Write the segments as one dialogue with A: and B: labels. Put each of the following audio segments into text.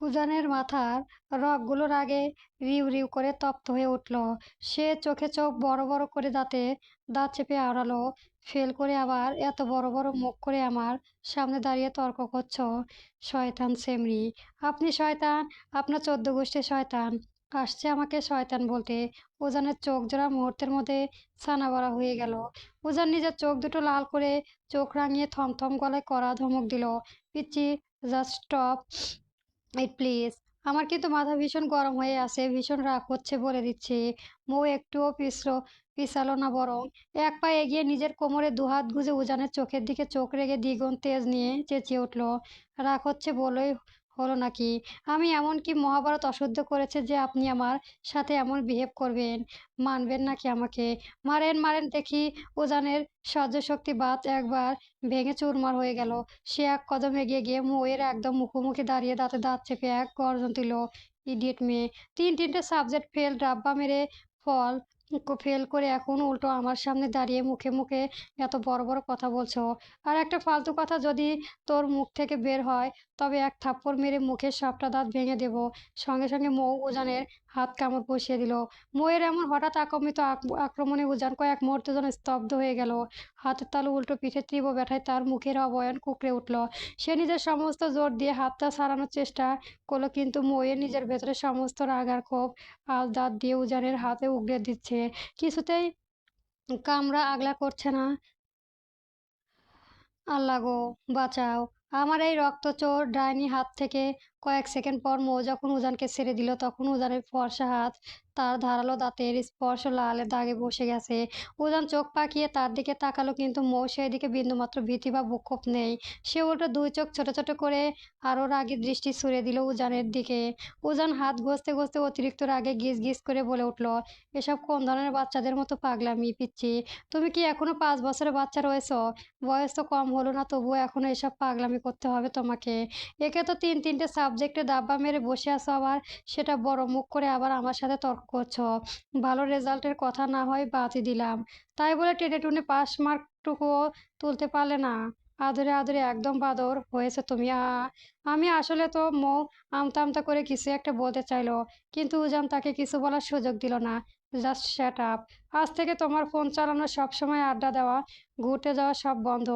A: উজানের মাথার রগগুলো রাগে রিউ রিউ করে তপ্ত হয়ে উঠল। সে চোখে চোখ বড় বড় করে দাঁত চেপে আওড়ালো, ফেল করে আবার এত বড় বড় মুখ করে আমার সামনে দাঁড়িয়ে তর্ক করছো? শয়তান সেমরি, আপনি শয়তান, আপনার 14 গোষ্ঠী শয়তান। আসছে আমাকে শয়তান বলতে। উজানের চোখ জোড়া মুহূর্তের মধ্যে ছানা বড়া হয়ে গেল। উজান নিজের চোখ দুটো লাল করে চোখ রাঙিয়ে থমথম গলায় কড়া ধমক দিল, পিচ্চি, জাস্ট স্টপ ইট প্লিজ। আমার কিন্তু মাথা ভীষণ গরম হয়ে আছে, ভীষণ রাগ হচ্ছে বলে দিচ্ছি। মৌ একটুও পিছালো না, বরং এক পা এগিয়ে নিজের কোমরে দুহাত গুজে উজানের চোখের দিকে চোখ রেখে দ্বিগুণ তেজ নিয়ে চেঁচিয়ে উঠল, রাগ হচ্ছে বলেই হলো নাকি? আমি এমন কি মহাভারত অশুদ্ধ করেছে যে আপনি আমার সাথে এমন বিহেভ করবেন? মানবেন নাকি আমাকে? মারেন মারেন দেখি। উজানের সহ্য শক্তি বাত একবার ভেঙে চুরমার হয়ে গেল। সে এক কদম এগিয়ে গিয়ে মৌয়ের একদম মুখোমুখি দাঁড়িয়ে দাঁতে দাঁত চেপে এক গর্জন দিল, ইডিয়েট মেয়ে! তিনটে সাবজেক্ট ফেল, ডাব্বা মেরে ফল ফেল করে এখন উল্টো আমার সামনে দাঁড়িয়ে মুখে মুখে এত বড় বড় কথা বলছো। আর একটা ফালতু কথা যদি তোর মুখ থেকে বের হয়, তবে এক থাপ্পড় মেরে মুখের সবটা দাঁত ভেঙে দেব। সঙ্গে সঙ্গে মৌ উজানের হাত কামড় বসিয়ে দিল। মৌয়ের এমন হঠাৎ আক্রমণে উজান কয়েক মুহূর্তের জন্য স্তব্ধ হয়ে গেল। হাতের তালু উল্টো পিঠে তীব্র ব্যথায় তার মুখের অবয়ব কুঁকড়ে উঠল। সে নিজের সমস্ত জোর দিয়ে হাতটা ছাড়ানোর চেষ্টা করলো, কিন্তু মৌয়ের নিজের ভেতরে সমস্ত রাগ আর ক্ষোভ আজ দাঁত দিয়ে উজানের হাতে উগড়ে দিচ্ছে, কিছুতেই কামড়া আগলা করছে না। আল্লাহ গো, বাঁচাও আমার এই রক্তচোর ডাইনি হাত থেকে। কয়েক সেকেন্ড পর মৌ যখন উজানকে ছেড়ে দিল, তখন উজানের ফর্সা হাত তার ধারালো দাঁতের স্পর্শ লালে দাগে বসে গেছে। উজান চোখ পাকিয়ে তার দিকে তাকালো, কিন্তু মৌ সেই দিকে বিন্দুমাত্র ভীতি বা বুকক্ষোভ নেই। সে উল্টো দুই চোখ ছোট ছোট করে আরো রাগী দৃষ্টি ছুড়ে দিল উজানের দিকে। উজান হাত ঘষতে ঘষতে অতিরিক্ত রাগে গিজ গিজ করে বলে উঠল, এসব কোন ধরনের বাচ্চাদের মতো পাগলামি পিচ্ছি? তুমি কি এখনো 5 বছরের বাচ্চা রয়েছ? বয়স তো কম হলো না, তবুও এখনো এসব পাগলামি করতে হবে তোমাকে? একে তো তিনটে সাবজেক্টে দাব্বা মেরে বসে আছো, আবার সেটা বড় মুখ করে আবার আমার সাথে তর্ক করছো। ভালো রেজাল্টের কথা না হয় বাদই দিলাম, তাই বলে টেনে টুনে পাস মার্কটুকুও তুলতে পারলে না? আদরে আদরে একদম বাদর হয়েছে তুমি। আমি আসলে তো মৌ আমতা আমতা করে কিছু একটা বলতে চাইলো, কিন্তু উজান তাকে কিছু বলার সুযোগ দিল না। Just shut up. আজ থেকে তোমার ফোন চালানো, সবসময় আড্ডা দেওয়া, ঘুরতে যাওয়া সব বন্ধ।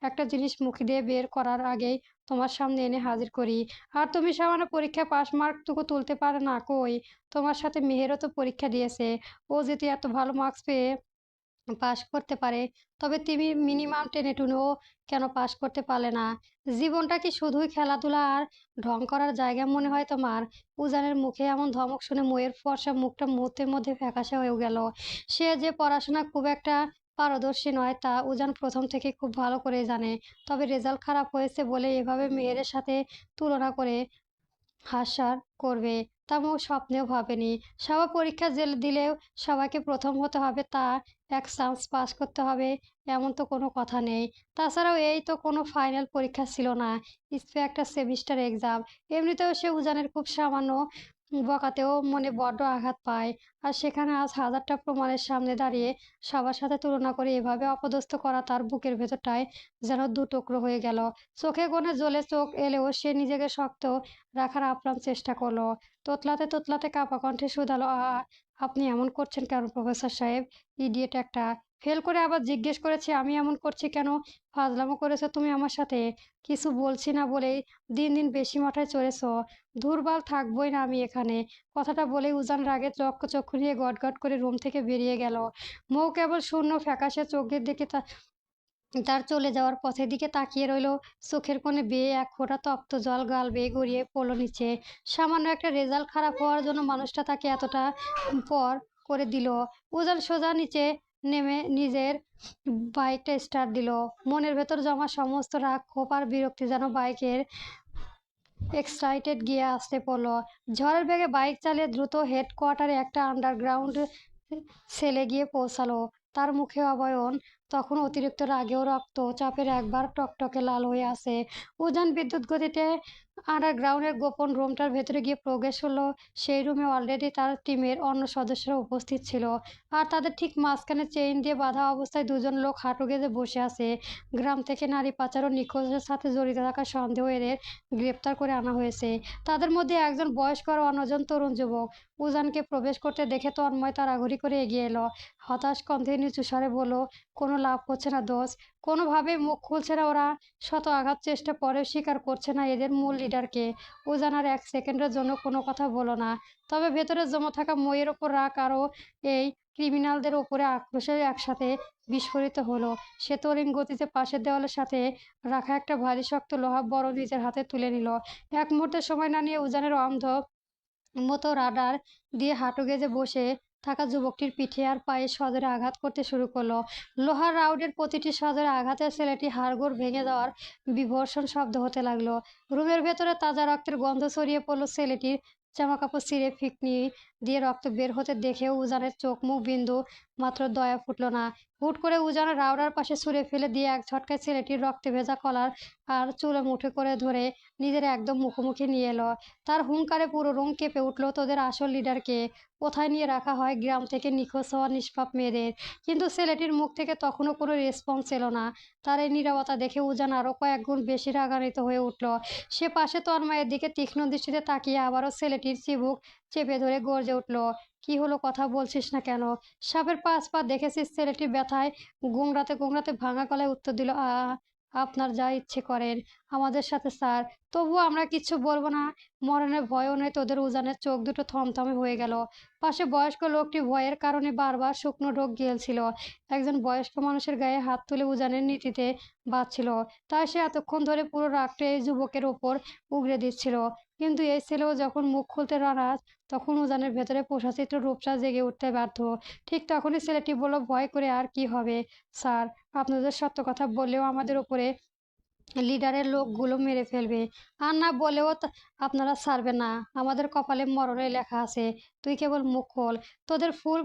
A: একটা জিনিস মুখ দিয়ে বের করার আগেই তোমার সামনে এনে হাজির করি, আর তুমি সামান্য পরীক্ষায় পাস মার্কটুকু তুলতে পারো না? কই, তোমার সাথে মেহেরও তো পরীক্ষা দিয়েছে। ও যদি এত ভালো মার্কস পেয়ে পাশ করতে পারে, তবে তুমি মিনিমাম টেনে টুনেও কেন পাশ করতে পারলে না? জীবনটা কি শুধুই খেলাধুলা আর ঢং করার জায়গা মনে হয় তোমার? উজানের মুখে এমন ধমক শুনে ময়ের ফর্সা মুখটা মুহূর্তের মধ্যে ফ্যাকাশে হয়ে গেল। সে যে পড়াশোনা খুব একটা পারদর্শী নয় তা উজান প্রথম থেকে খুব ভালো করে জানে। তবে রেজাল্ট খারাপ হয়েছে বলে এভাবে মেয়ের সাথে তুলনা করে হাস্যার করবে তা মৌ স্বপ্নেও ভাবেনি। সবার পরীক্ষা দিলেও সবাইকে প্রথম হতে হবে, তা এক চান্স পাস করতে হবে এমন তো কোনো কথা নেই। তাছাড়াও এই তো কোনো ফাইনাল পরীক্ষা ছিল না, স্পে একটা সেমিস্টার এক্সাম। এমনিতেও সে উজানের খুব সামান্য বকাতেও মনে বড্ড আঘাত পায়, আর সেখানে আজ হাজারটা প্রমাণের সামনে দাঁড়িয়ে সবার সাথে তুলনা করে এভাবে অপদস্থ করা তার বুকের ভেতরটায় যেন দু টুকরো হয়ে গেল। চোখে কোণে জ্বলে চোখ এলেও সে নিজেকে শক্ত রাখার আপ্রাণ চেষ্টা করলো। তোতলাতে তোতলাতে কাঁপা কণ্ঠে শুধালো, আপনি এমন করছেন কেন প্রফেসর সাহেব? ইডিয়েট একটা! ফেল করে আবার জিজ্ঞেস করেছে আমি এমন করছি কেন? ফাজলামো করেছো তুমি আমার সাথে? কিছু বলছি না বলেই দিন দিন বেশি মাথায় চড়েছো। দুর্বল থাকবোই না আমি এখানে। কথাটা বলেই উজান রাগে চক্ষু নিয়ে গটগট করে রুম থেকে বেরিয়ে গেল। মৌ কেবল শূন্য ফ্যাকাশে চোখের দিকে তার চলে যাওয়ার পথের দিকে তাকিয়ে রইল। চোখের কোণে বেয়ে এক ফোঁটা তপ্ত জল গাল বেয়ে গড়িয়ে পড়ল নিচে। সামান্য একটা রেজাল্ট খারাপ হওয়ার জন্য মানুষটা তাকে এতটা পর করে দিল। উজান সোজা নিচে নেমে নিজের বাইকটা স্টার্ট দিল। মনের ভেতর জমা সমস্ত রাগ, ক্ষোভ আর বিরক্তি যেন বাইকের এক্সাইটেড গিয়ে আসতে পড়লো। ঝড়ের বেগে বাইক চালিয়ে দ্রুত হেডকোয়ার্টারে একটা আন্ডারগ্রাউন্ড সেলে গিয়ে পৌঁছালো। তার মুখে অবয়ন তখন অতিরিক্ত রাগেও রক্তচাপের একবার টকটকে লাল হয়ে আসে। উজান বিদ্যুৎ গতিতে আন্ডারগ্রাউন্ডের গোপন রুমটার ভেতরে গিয়ে প্রবেশ হলো। সেই রুমে অলরেডি তার টিমের অন্য সদস্যরা উপস্থিত ছিল। আর তাদের ঠিক মাঝখানে চেইন দিয়ে বাঁধা অবস্থায় দুজন লোক হাঁটু গেঁজে বসে আছে। গ্রাম থেকে নারী পাচার ও নিখোঁজের সাথে জড়িত থাকার সন্দেহ এদের গ্রেপ্তার করে আনা হয়েছে। তাদের মধ্যে একজন বয়স্ক আর অন্যজন তরুণ যুবক। উজানকে প্রবেশ করতে দেখে তন্ময় তাড়াহুড়ি করে এগিয়ে এলো। হতাশ কণ্ঠে নিচু স্বরে বলল, কোনো লাভ হচ্ছে না দোস্ত, কোনোভাবেই মুখ খুলছে না ওরা। শত আঘাত চেষ্টা পরেও স্বীকার করছে না এদের মূল লিডারকে। উজান আর এক সেকেন্ডের জন্য কোনো কথা বলো না। তবে ভেতরে জমা থাকা মইয়ের ওপর রাগ আরও এই ক্রিমিনালদের ওপরে আক্রোশে একসাথে বিস্ফোরিত হলো। সে তড়িৎ গতিতে পাশের দেওয়ালের সাথে রাখা একটা ভারী শক্ত লোহা বড় নিজের হাতে তুলে নিল। এক মুহূর্তের সময় না নিয়ে উজানের অন্ধ মতো রাডার দিয়ে হাঁটু গেজে বসে থাকা যুবকটির পিঠে আর পায়ে সজোরে আঘাত করতে শুরু করলো। লোহার রাউডের প্রতিটি সজোরে আঘাতে ছেলেটি হাড়গোড় ভেঙে যাওয়ার বিভৎস শব্দ হতে লাগলো। রুমের ভেতরে তাজা রক্তের গন্ধ ছড়িয়ে পড়লো। ছেলেটির জামাকাপড় ছিঁড়ে ফিকনি দিয়ে রক্ত বের হতে দেখেও উজানের চোখ মুখ বিন্দু মাত্র দয়া ফুটলো না। হুট করে উজানের রাউডার পাশে ছুঁড়ে ফেলে দিয়ে এক ঝটকায় ছেলেটির রক্তে ভেজা কলার আর চুলে মুঠো করে ধরে নিজের একদম মুখোমুখি নিয়ে এলো। তার হুংকারে পুরো রুম কেঁপে উঠল। তোদের আসল লিডারকে কোথায় নিয়ে রাখা হয় গ্রাম থেকে নিখোঁজ হওয়া নিষ্পাপ মেয়েদের? কিন্তু ছেলেটির মুখ থেকে তখনও কোনো রেসপন্স এলো না। তার এই নীরবতা দেখে উজান আরও কয়েক গুণ বেশি রাগান্বিত হয়ে উঠল। সে পাশে তন্ময়ের দিকে তীক্ষ্ণ দৃষ্টিতে তাকিয়ে আবারও ছেলেটির চিবুক চেপে ধরে গর্জে উঠল, কি হলো, কথা বলছিস না কেন? সাপের পাঁচ পা দেখেছিস? ছেলেটির ব্যথায় গোংড়াতে গোংড়াতে ভাঙা গলায় উত্তর দিল, আপনার যা ইচ্ছে করেন আমাদের সাথে স্যার, তবুও আমরা কিচ্ছু বলবো না। মরণের ভয়ও নেই তোদের। উজানের চোখ দুটো থমথমে হয়ে গেল। পাশে বয়স্ক লোকটি ভয়ের কারণে বারবার শুকনো ঢোক গিলছিল। একজন বয়স্ক মানুষের গায়ে হাত তুলে উজানের নীতিতে বাজছিল। তাই সে এতক্ষণ ধরে পুরো রাগটা এই যুবকের ওপর উগরে দিচ্ছিল। কিন্তু এই ছেলেও যখন মুখ খুলতে নারাজ, তখন উজানের ভেতরে পোষাচিত্র রূপসা জেগে উঠতে বাধ্য। ঠিক তখনই ছেলেটি বলল, ভয় করে আর কি হবে স্যার, আপনাদের সত্য কথা বললেও আমাদের উপরে লিডারের লোকগুলো মেরে ফেলবে, আর না বলেও আপনারা ছাড়বে না। আমাদের কপালে মরণের লেখা আছে। তুই কেবল মুখ খোল, তোদের ফুল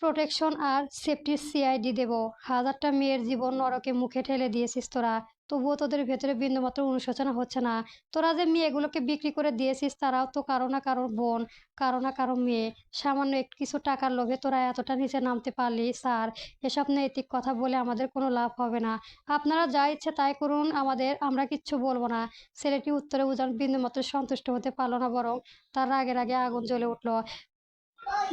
A: প্রোটেকশন আর সেফটির সিআইডি দেব। হাজারটা মেয়ের জীবন নরকে মুখে ঠেলে দিয়েছিস তোরা, তবুও তোদের ভেতরে বিন্দুমাত্র অনুশোচনা হচ্ছে না। তোরা যে মেয়েগুলোকে বিক্রি করে দিয়েছিস, তারাও তো কারো না কারো বোন, কারো না কারো মেয়ে। সামান্য একটু কিছু টাকার লোভে তোরা এতটা নিচে নামতে পারলি স্যার। এসব নৈতিক কথা বলে আমাদের কোনো লাভ হবে না। আপনারা যা ইচ্ছে তাই করুন, আমরা কিচ্ছু বলবো না। ছেলেটি উত্তরে উজান বিন্দুমাত্র সন্তুষ্ট হতে পারল না, বরং তার রাগে রাগে আগুন জ্বলে উঠল।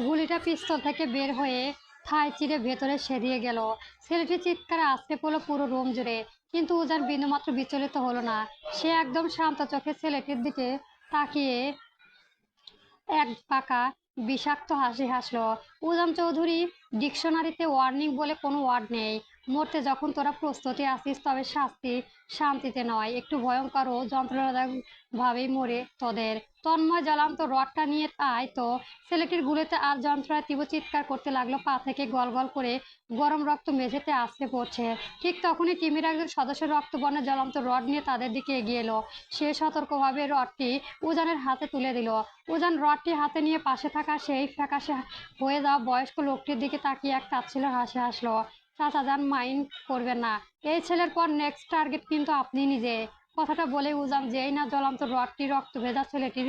A: গুলিটা পিস্তল থেকে বের হয়ে থাই চিরে ভেতরে সেরিয়ে গেল। ছেলেটির চিৎকারে আছড়ে পড়ল পুরো রুম জুড়ে। কিন্তু উজান বিন্দুমাত্র বিচলিত হলো না। সে একদম শান্ত চোখে ছেলেটির দিকে তাকিয়ে এক পাকা বিষাক্ত হাসি হাসল। উজান চৌধুরী, ডিকশনারিতে ওয়ার্নিং বলে কোনো ওয়ার্ড নেই। মরতে যখন তোরা প্রস্তুতি আসিস, তবে শাস্তি শান্তিতে নয়, একটু ভয়ঙ্কর ও যন্ত্রণাদায়ক ভাবেই মরে তোদের। তন্ময়, জ্বালান্ত রডটা নিয়ে আয় তো। ছেলেটির গুলিতে আর যন্ত্রণায় তীব্র চিৎকার করতে লাগলো। পা থেকে গল গল করে গরম রক্ত মেঝেতে আছড়ে পড়ছে। ঠিক তখনই টিমের একজন সদস্য রক্তবর্ণের জ্বলন্ত রড নিয়ে তাদের দিকে এগিয়ে এলো। সে সতর্কভাবে রডটি উজানের হাতে তুলে দিল। উজান রডটি হাতে নিয়ে পাশে থাকা সেই ফ্যাকাশে হয়ে যাওয়া বয়স্ক লোকটির দিকে তাকিয়ে এক তাচ্ছিল্য হাসি হাসলো। চাচা যান, মাইন্ড করবেন না, এই ছেলের পর নেক্সট টার্গেট কিন্তু আপনি নিজে। কথাটা বলে উজান যেই না জ্বলন্ত রডটি রক্ত ভেজা ছেলেটির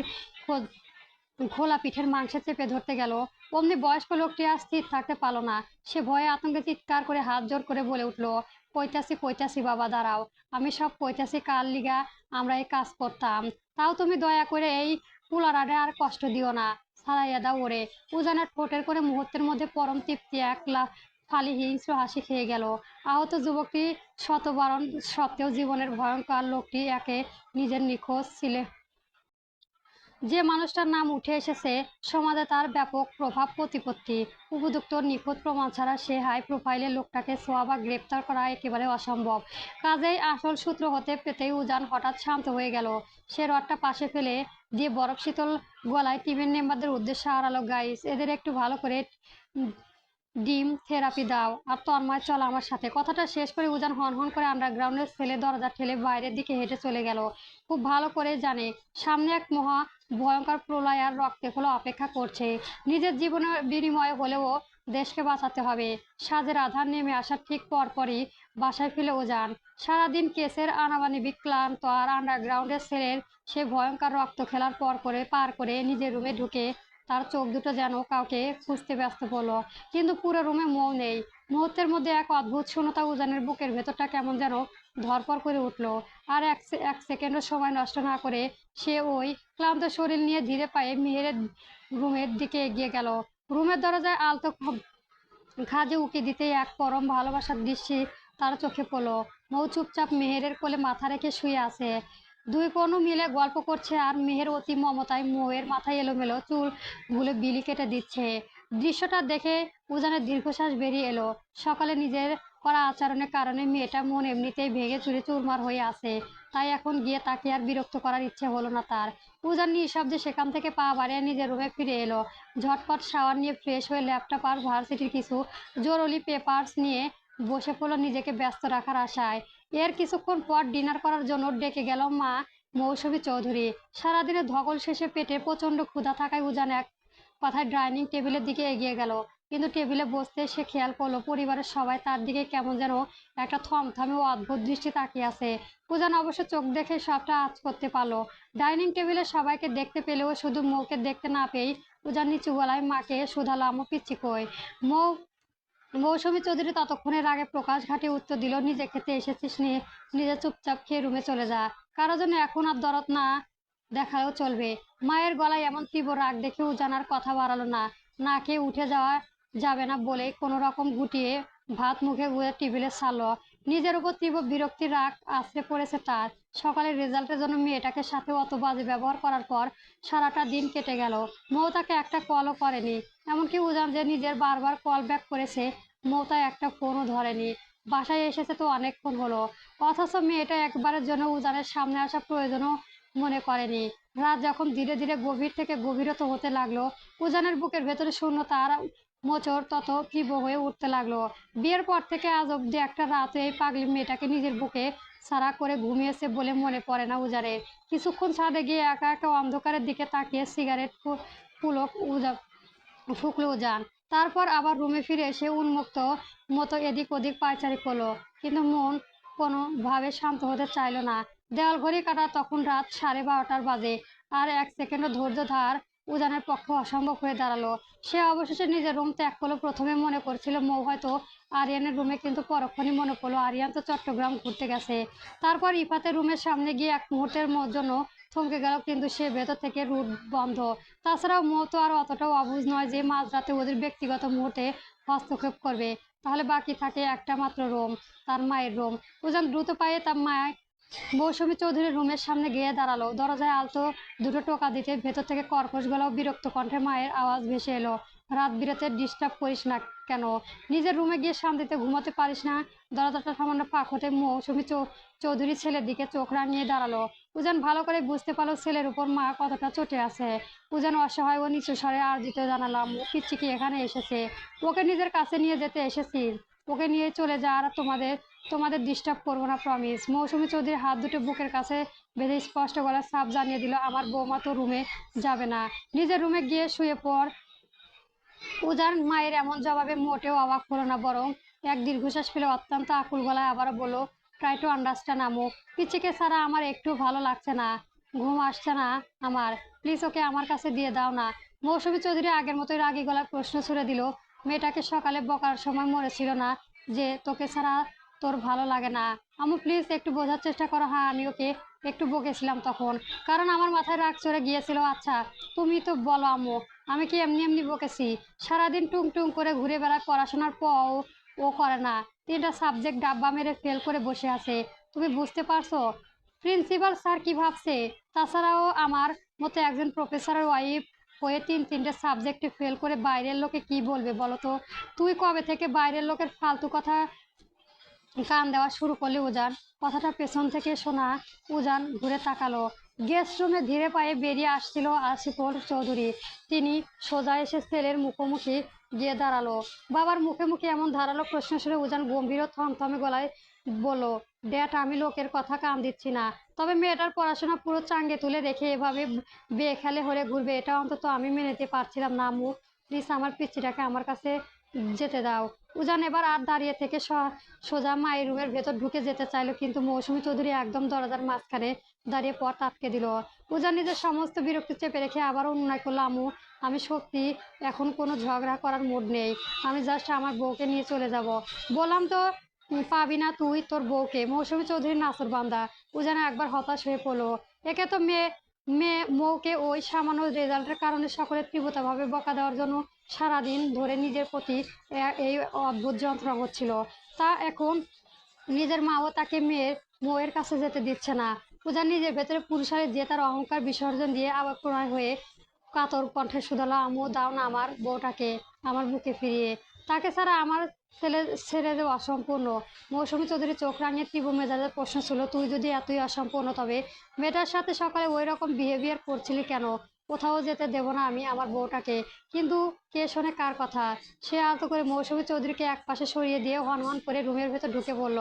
A: ঘোলা পিঠের মাংসে চেপে ধরতে গেল, অমনি বয়স্ক লোকটি আর স্থির থাকতে পারল না। সে ভয়ে আতঙ্কে চিৎকার করে হাত জোর করে বলে উঠল, কইতাছি কইতাছি বাবা, দাঁড়াও, আমি সব কইতাছি। কার লিগা আমরা এই কাজ করতাম, তাও তুমি দয়া করে এই পুলারাডে আর কষ্ট দিও না, ছাড়াইয়া দাও ওরে। উজানের ঠোঁটের করে মুহূর্তের মধ্যে পরম তৃপ্তি এক ফালি হিংস্র হাসি খেয়ে গেল। আহত যুবকটি শতবারণ সত্ত্বেও জীবনের ভয়ঙ্কর লোকটি একে নিজের নিখোঁজ ছিলে যে মানুষটার নাম উঠে এসেছে সমাজে, তার ব্যাপক প্রভাব প্রতিপত্তি, উপযুক্ত নিখুঁত প্রমাণ ছাড়া সে হাই প্রোফাইলের লোকটাকে ছোঁয়া বা গ্রেপ্তার করা একেবারে অসম্ভব। কাজেই আসল সূত্র হতে পেতেই উজান হঠাৎ শান্ত হয়ে গেল। সে রডটা পাশে ফেলে দিয়ে বরফ শীতল গলায় টিমের মেম্বারদের উদ্দেশ্যে আড়ালো, গাইস, এদের একটু ভালো করে ডিম থেরাপি দাও। আর তন্ময়, চল আমার সাথে। কথাটা শেষ করে উজান হন হন করে আন্ডারগ্রাউন্ডের সেলে দরজা ঠেলে বাইরের দিকে হেঁটে চলে গেল। খুব ভালো করে জানে সামনে এক মহা ভয়ঙ্কর প্রলয় আর রক্তে খোলা অপেক্ষা করছে। নিজের জীবনের বিনিময়ে হলেও দেশকে বাঁচাতে হবে। সাঁঝের আঁধার নেমে আসার ঠিক পরপরই বাসায় ফিরে উজান। সারাদিন কেসের আনাবানি ক্লান্ত আর আন্ডারগ্রাউন্ডের সেলের সে ভয়ঙ্কর রক্ত খেলার পার করে নিজের রুমে ঢুকে তার চোখ দুটো যেন কাউকে খুঁজতে ব্যস্ত পড়লো। কিন্তু পুরো রুমে মৌ নেই। মুহূর্তের মধ্যে এক অদ্ভুত শূন্যতা উজানের বুকের ভেতরটা কেমন যেন ধরপড় করে উঠলো। আর এক সেকেন্ডও সময় নষ্ট না করে সে ওই ক্লান্ত শরীর নিয়ে ধীরে পায়ে মেহেরের রুমের দিকে এগিয়ে গেল। রুমের দরজায় আলতো খাজে উকি দিতেই এক পরম ভালোবাসার দৃষ্টি তার চোখে পড়লো। মৌ চুপচাপ মেহেরের কোলে মাথা রেখে শুয়ে আছে। দুই কনু মিলে গল্প করছে আর মেহের অতি মমতায় মৌয়ের মাথায় এলোমেলো চুলগুলো বিলি কেটে দিচ্ছে। দৃশ্যটা দেখে উজানের দীর্ঘশ্বাস বেরিয়ে এলো। সকালে নিজের করা আচরণের কারণে মেয়েটা মন এমনিতেই ভেঙে চুরে চুরমার হয়ে আছে, তাই এখন গিয়ে তাকে আর বিরক্ত করার ইচ্ছে হলো না তার। উজান নিঃশব্দে সেখান থেকে পা বাড়িয়ে নিজের রুমে ফিরে এলো। ঝটপট শাওয়ার নিয়ে ফ্রেশ হয়ে ল্যাপটপ আর ভার্সিটির কিছু জরুরি পেপারস নিয়ে বসে পড়লো নিজেকে ব্যস্ত রাখার আশায়। এর কিছুক্ষণ পর ডিনার করার জন্য ডেকে গেল মা মৌসুমী চৌধুরী। সারাদিনের ধকল শেষে পেটে প্রচন্ড ক্ষুধা থাকায় উজান এক কথায় ডাইনিং টেবিলের দিকে এগিয়ে গেল। কিন্তু টেবিলে বসতে সে খেয়াল করলো পরিবারের সবাই তার দিকে কেমন যেন একটা থমথমে ও অদ্ভুত দৃষ্টি তাকিয়ে আছে। উজান অবশ্য চোখ দেখে সবটা আঁচ করতে পারলো। ডাইনিং টেবিলে সবাইকে দেখতে পেলেও শুধু মৌকে দেখতে না পেয়েই উজান নিচু গলায় মাকে শুধালো, আম্মু পিচ্ছি কই? মৌ মৌসুমী চৌধুরী ততক্ষণের আগে প্রকাশ ঘাটে উত্তর দিল, নিজে খেতে এসেছিস নিয়ে নিজে চুপচাপ খেয়ে রুমে চলে যা, কারো জন্য এখন আর দরদ না দেখালেও চলবে। মায়ের গলায় এমন তীব্র রাগ দেখে উজানার কথা বাড়ালো না। না খেয়ে উঠে যাওয়া যাবে না বলে কোনো রকম গুটিয়ে ভাত মুখে গুঁজে টেবিলে ছাড়লো। নিজের উপর তীব্র বিরক্তির রাগ আছড়ে পড়েছে তার। সকালের রেজাল্টের জন্য মেয়েটাকে সাথে অত বাজে ব্যবহার করার পর সারাটা দিন কেটে গেল। মৌ তাকে একটা কলও করেনি। এমনকি উজান যে নিজের বারবার কল ব্যাক করেছে, মৌ তা একটা ফোনও ধরেনি। বাসায় এসেছে তো অনেকক্ষণ হলো, অথচ মেয়েটা একবারের জন্য উজানের সামনে আসা প্রয়োজনও মনে করেনি। রাত যখন ধীরে ধীরে গভীর থেকে গভীরতর হতে লাগলো, উজানের বুকের ভেতরে শূন্যতা আর মোচড় তত তীব্র হয়ে উঠতে লাগলো। বিয়ের পর থেকে আজ অব্দি একটা রাত এই পাগলি মেয়েটাকে নিজের বুকে সারা করে ঘুমিয়েছে বলে মনে পড়ে না উজারের। কিছুক্ষণ ছাদে গিয়ে একা একা অন্ধকারের দিকে তাকিয়ে সিগারেট ফুলক ফুকলো উজান। তারপর আবার রুমে ফিরে এসে উন্মুক্ত মতো এদিক ওদিক পায়চারি করলো, কিন্তু মন কোনোভাবে শান্ত হতে চাইলো না। দেওয়াল ঘড়ি কাটা তখন রাত 12:30 বাজে। আর এক সেকেন্ডও ধৈর্য ধার উজানের পক্ষে অসম্ভব হয়ে দাঁড়ালো। সে অবশেষে নিজের রুম ত্যাগ করলো। প্রথমে মনে করছিল মৌ হয়তো আরিয়ানের রুমে, কিন্তু পরক্ষণই মনে পড়লো আরিয়ান তো চট্টগ্রাম ঘুরতে গেছে। তারপর ইফাতের রুমের সামনে গিয়ে এক মুহূর্তের জন্য থমকে গেল, কিন্তু সে ভেতর থেকে রুট বন্ধ। তাছাড়াও মৌ তো আর অতটাও অবুঝ নয় যে মাঝরাতে ওদের ব্যক্তিগত মুহূর্তে হস্তক্ষেপ করবে। তাহলে বাকি থাকে একটা মাত্র রুম, তার মায়ের রুম। উজান দ্রুত পায়ে তার মায়ের মৌসুমী চৌধুরীর রুমের সামনে গিয়ে দাঁড়ালো। দরজায় আলতো দুটো টোকা দিতে ভেতর থেকে কর্কশ গলা ও বিরক্ত কণ্ঠে মায়ের আওয়াজ ভেসে এলো, রাত বিরাতে ডিস্টার্ব করিস না কেন? নিজের রুমে গিয়ে শান্তিতে ঘুমাতে পারিস না? দরজাটা সামান্য ফাঁক হতে মৌসুমী চৌধুরী ছেলের দিকে চোখ রাঙিয়ে দাঁড়ালো। উজান ভালো করে বুঝতে পারলো ছেলের উপর মা কতটা চটে আছে। উজান অসহায় ও নিচু স্বরে আর্জিত জানালাম, পিচ্ছি কি এখানে এসেছে? ওকে নিজের কাছে নিয়ে যেতে এসেছি। ওকে নিয়ে চলে যা, আর তোমাদের ডিস্টার্ব করবো না, প্রমিস। মৌসুমী চৌধুরীর হাত দুটো বুকের কাছে বেঁধে স্পষ্ট গলার সাপ জানিয়ে দিল, আমার বৌমা তো রুমে যাবে না, নিজের রুমে গিয়ে শুয়ে পড়। উজান মায়ের এমন জবাবে মোটেও অবাক হলো না, বরং এক দীর্ঘশ্বাস ফেলে অত্যন্ত আকুল গলায় আবারও বলল, ট্রাই টু আন্ডারস্ট্যান্ড আমু। পিচ্চিকে ছাড়া আমার একটু ভালো লাগছে না, ঘুম আসছে না আমার, প্লিজ ওকে আমার কাছে দিয়ে দাও না। মৌসুমী চৌধুরী আগের মতোই রাগী গলায় প্রশ্ন ছুড়ে দিল, মেয়েটাকে সকালে বকার সময় মনে ছিল না যে তোকে ছাড়া তোর ভালো লাগে না? আমু প্লিজ একটু বোঝার চেষ্টা করো। হ্যাঁ, আমি ওকে একটু বকেছিলাম তখন, কারণ আমার মাথায় রাগ চড়ে গিয়েছিল। আচ্ছা তুমি তো বলো আম্মু, আমি কি এমনি এমনি বকেছি? সারাদিন টুং টুং করে ঘুরে বেড়ায়, পড়াশোনার পর ও করে না, 3টা সাবজেক্ট ডাব্বা মেরে ফেল করে বসে আছে। তুমি বুঝতে পারছো প্রিন্সিপাল স্যার কি ভাবছে? তাছাড়াও আমার মতো একজন প্রফেসরের ওয়াইফ হয়ে 3টে সাবজেক্টে ফেল করে বাইরের লোকে কি বলবে বলো তো? তুই কবে থেকে বাইরের লোকের ফালতু কথা কান দেওয়া শুরু করলে উজান? কথাটা পেছন থেকে শোনা। উজান ঘুরে তাকালো। গেস্ট রুমে ধীরে পায়ে বেরিয়ে আসছিল আসিফুল চৌধুরী। তিনি সোজা এসে ছেলের মুখোমুখি গিয়ে দাঁড়ালো। বাবার মুখে মুখে এমন ধারালো প্রশ্ন শুনে উজান গম্ভীর ও থমথমে গলায় বলল, ড্যাড আমি লোকের কথা কান দিচ্ছি না, তবে মেয়েটার পড়াশোনা পুরো চাঙ্গে তুলে রেখে এভাবে বেখেয়ালে হয়ে ঘুরবে এটা অন্তত আমি মেনে নিতে পারছিলাম না। আম্মু প্লিজ আমার পিচ্চিটাকে আমার কাছে যেতে দাও। উজান এবার আর দাঁড়িয়ে থেকে সোজা মায়ের রুমের ভেতর ঢুকে যেতে চাইলো, কিন্তু মৌসুমী চৌধুরী একদম দরজার মাঝখানে দাঁড়িয়ে পথ আটকে দিল। উজান নিজের সমস্ত বিরক্তি চেপে রেখে আবার অনুনয় করলো, আম্মু আমি সত্যি এখন কোনো ঝগড়া করার মুড নেই, আমি জাস্ট আমার বউকে নিয়ে চলে যাব। বললাম তো পাবি না তুই তোর বউকে। মৌসুমী চৌধুরী নাছোড়বান্দা। উজান একবার হতাশ হয়ে পড়লো। একে তো মেয়ে মৌকে ওই সামান্য রেজাল্টের কারণে সকলে তীব্রভাবে বকা দেওয়ার জন্য সারাদিন ধরে নিজের প্রতি এই অদ্ভুত যন্ত্রণা হচ্ছিল, তা এখন নিজের মাও তাকে মৌয়ের কাছে যেতে দিচ্ছে না। পূজা নিজের ভেতরে পুরুষারে যে তার অহংকার বিসর্জন দিয়ে আবেগপ্রবণ হয়ে কাতর কণ্ঠে শুধালো, আম্মু দাও না আমার বউটাকে আমার বুকে ফিরিয়ে, তাকে ছাড়া আমার ছেড়ে দেওয়া অসম্পূর্ণ। মৌসুমী চৌধুরী চোখ রাঙিয়ে তীব্র মেজাজের প্রশ্ন ছিল, তুই যদি এতই অসম্পূর্ণ তবে মেয়েটার সাথে সকালে ওই রকম বিহেভিয়ার করছিলি কেন? কোথাও যেতে দেব না আমি আমার বউটাকে। কিন্তু কে শোনে কার কথা? সে আলতো করে মৌসুমী চৌধুরীকে একপাশে সরিয়ে দিয়ে হনহন করে রুমের ভেতর ঢুকে পড়ল।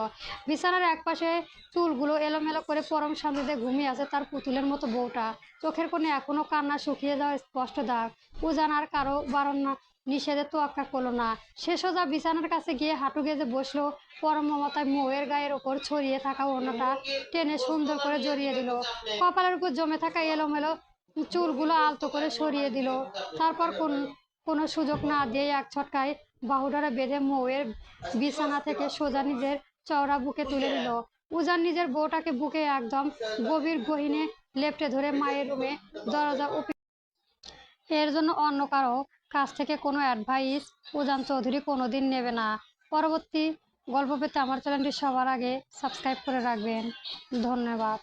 A: বিছানার একপাশে চুলগুলো এলোমেলো করে পরম শান্তিতে ঘুমিয়ে আছে তার পুতুলের মতো বউটা। চোখের কোণে এখনো কান্না শুকিয়ে যাওয়া স্পষ্ট দাগ। উজান আর কারো বারণ না নিষেধে তোয়াক্কা করলো না। সে সোজা বিছানার কাছে গিয়ে হাঁটু গেজে বসলো। পরম মমতায় মৌয়ের গায়ের ওপর ছড়িয়ে থাকা ওড়নাটা টেনে সুন্দর করে জড়িয়ে দিল। কপালের উপর জমে থাকা এলোমেলো চুলগুলো আলতো করে সরিয়ে দিল। তারপর কোনো সুযোগ না দিয়ে এক ছটকায় বাহুডারে বেঁধে মৌয়ের বিছানা থেকে সোজা নিজের চওড়া বুকে তুলে নিল। উজান নিজের বউটাকে বুকে একদম গভীর গহীনে লেপ্টে ধরে মায়ের রুমে দরজা এর জন্য অন্য কারো কাছ থেকে কোনো অ্যাডভাইস উজান চৌধুরী কোনোদিন নেবে না। পরবর্তী গল্প পেতে আমার চ্যানেলটি সবার আগে সাবস্ক্রাইব করে রাখবেন। ধন্যবাদ।